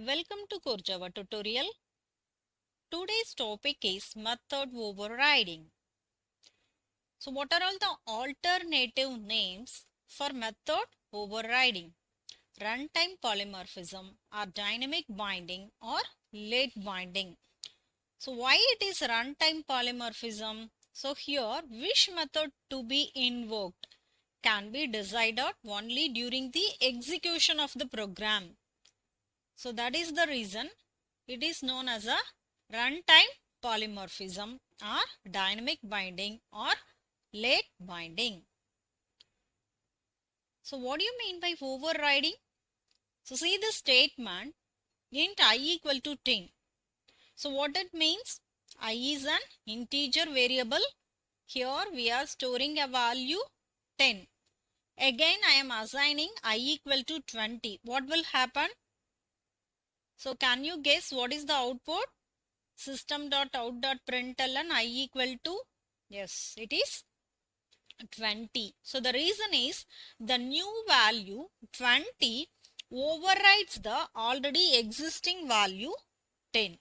Welcome to Core Java tutorial. Today's topic is method overriding. So what are all the alternative names for method overriding? Runtime polymorphism or dynamic binding or late binding. So why it is runtime polymorphism? So here which method to be invoked can be decided only during the execution of the program. So that is the reason it is known as a runtime polymorphism or dynamic binding or late binding. So what do you mean by overriding? So see the statement int I equal to 10. So what it means? I is an integer variable. Here we are storing a value 10. Again I am assigning I equal to 20. What will happen? So can you guess what is the output? System.out.println I equal to, yes, it is 20. So the reason is the new value 20 overrides the already existing value 10.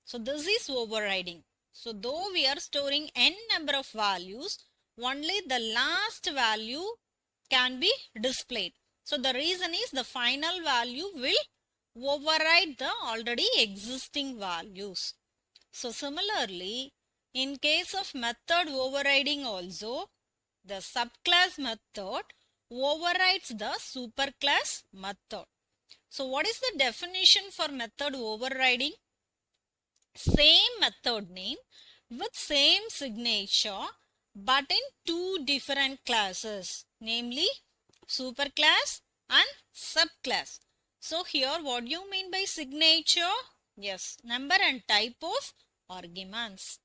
So this is overriding. So though we are storing n number of values, only the last value can be displayed. So the reason is the final value will override the already existing values. So similarly, in case of method overriding also, the subclass method overrides the superclass method. So what is the definition for method overriding? Same method name with same signature but in two different classes, namely superclass and subclass. So here what do you mean by signature? Yes, number and type of arguments.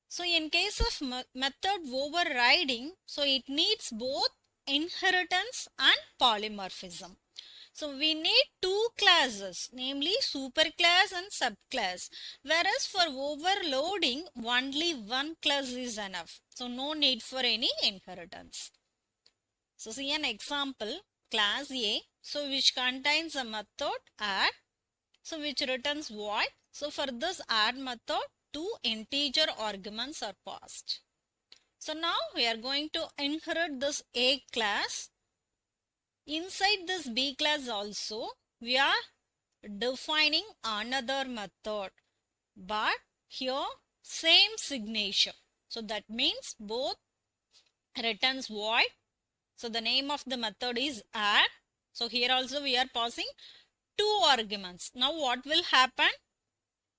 So in case of method overriding, so it needs both inheritance and polymorphism. So we need two classes, namely superclass and subclass. Whereas for overloading, only one class is enough. So no need for any inheritance. So see an example, class A, so which contains a method add, so which returns void. So for this add method, two integer arguments are passed. So now we are going to inherit this A class. Inside this B class also, we are defining another method, but here same signature. So that means both returns void. So the name of the method is add. So here also we are passing two arguments. Now what will happen?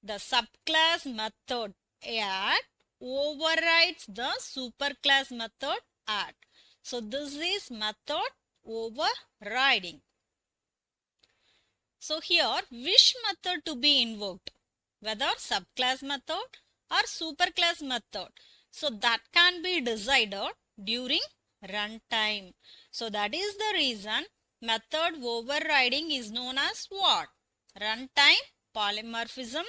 The subclass method add overrides the superclass method add. So this is method overriding. So here which method to be invoked? Whether subclass method or superclass method. So that can be decided during runtime. So that is the reason method overriding is known as what? Runtime polymorphism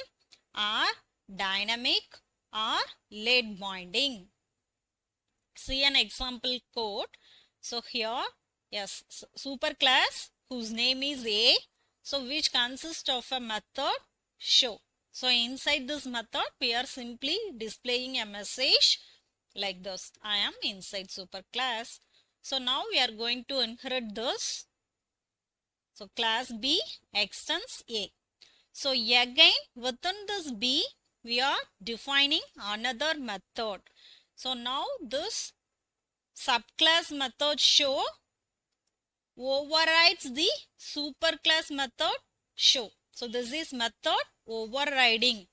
or dynamic or late binding. See an example code. So here, yes, superclass whose name is A. So which consists of a method show. So inside this method, we are simply displaying a message like this. I am inside superclass. So now we are going to inherit this. So class B extends A. So again within this B, we are defining another method. So now this subclass method show overrides the superclass method show. So this is method overriding.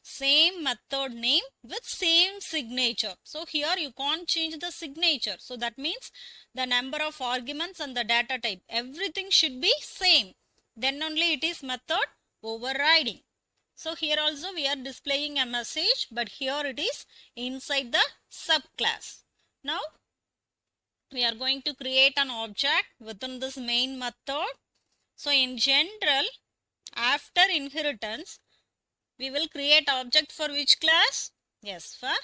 Same method name with same signature. So here you can't change the signature. So that means the number of arguments and the data type, everything should be same. Then only it is method overriding. So here also we are displaying a message, but here it is inside the subclass. Now we are going to create an object within this main method. So in general, after inheritance, we will create object for which class? Yes, for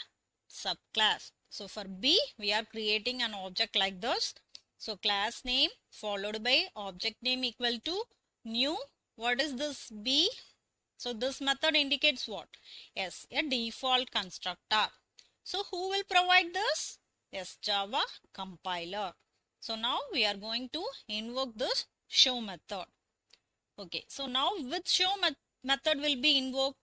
subclass. So for B, we are creating an object like this. So class name followed by object name equal to new What is this B? So this method indicates what? Yes, a default constructor. So who will provide this? Yes, Java compiler. So now we are going to invoke this show method. Okay, so now which show method will be invoked?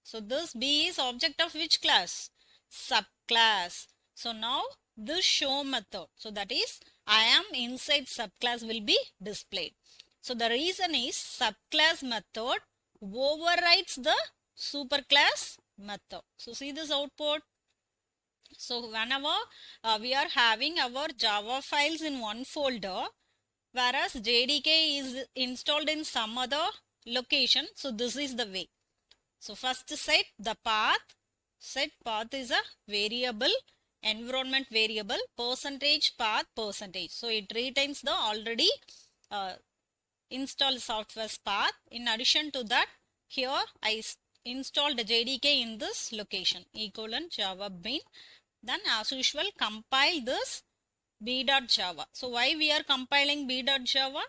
So this B is object of which class? Subclass. So now this show method, so that is I am inside subclass, will be displayed. So the reason is subclass method overrides the superclass method. So see this output. So whenever we are having our Java files in one folder, whereas JDK is installed in some other location, so this is the way. So first set the path. Set path is a variable, environment variable, percentage path percentage. So it retains the already installed software's path. In addition to that, here I installed JDK in this location, :java bin. Then as usual compile this b.java. So why we are compiling b.java?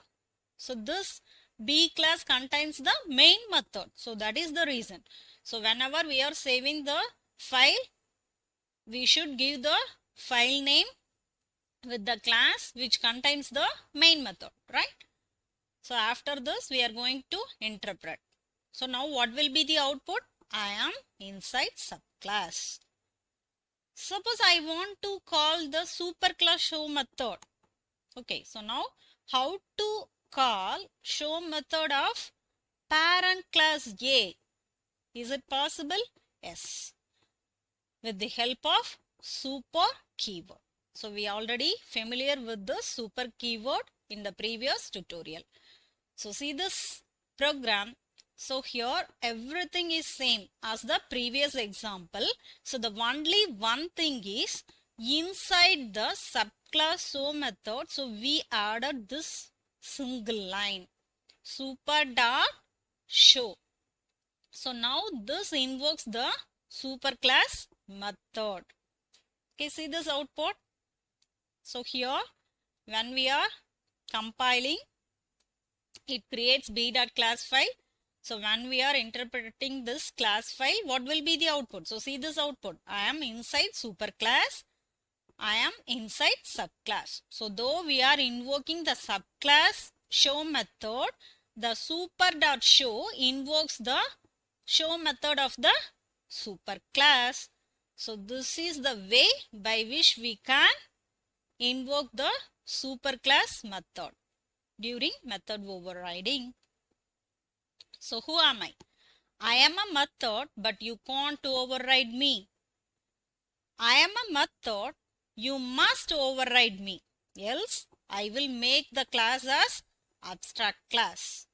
So this B class contains the main method. So that is the reason. So whenever we are saving the file, we should give the file name with the class which contains the main method, right? So after this, we are going to interpret. So now what will be the output? I am inside subclass. Suppose I want to call the superclass show method. Okay, so now how to call show method of parent class A? Is it possible? Yes. With the help of super keyword. So we already familiar with the super keyword in the previous tutorial. So see this program. So here everything is same as the previous example. So the only one thing is inside the subclass show method. So we added this single line, super dot show. So now this invokes the superclass method. Okay, see this output. So here when we are compiling, it creates b.class file. So when we are interpreting this class file, what will be the output? So see this output. I am inside superclass. I am inside subclass. So though we are invoking the subclass show method, the super.show invokes the show method of the superclass. So this is the way by which we can invoke the superclass method during method overriding. So who am I? I am a method, but you can't override me. I am a method, you must override me. Else I will make the class as abstract class.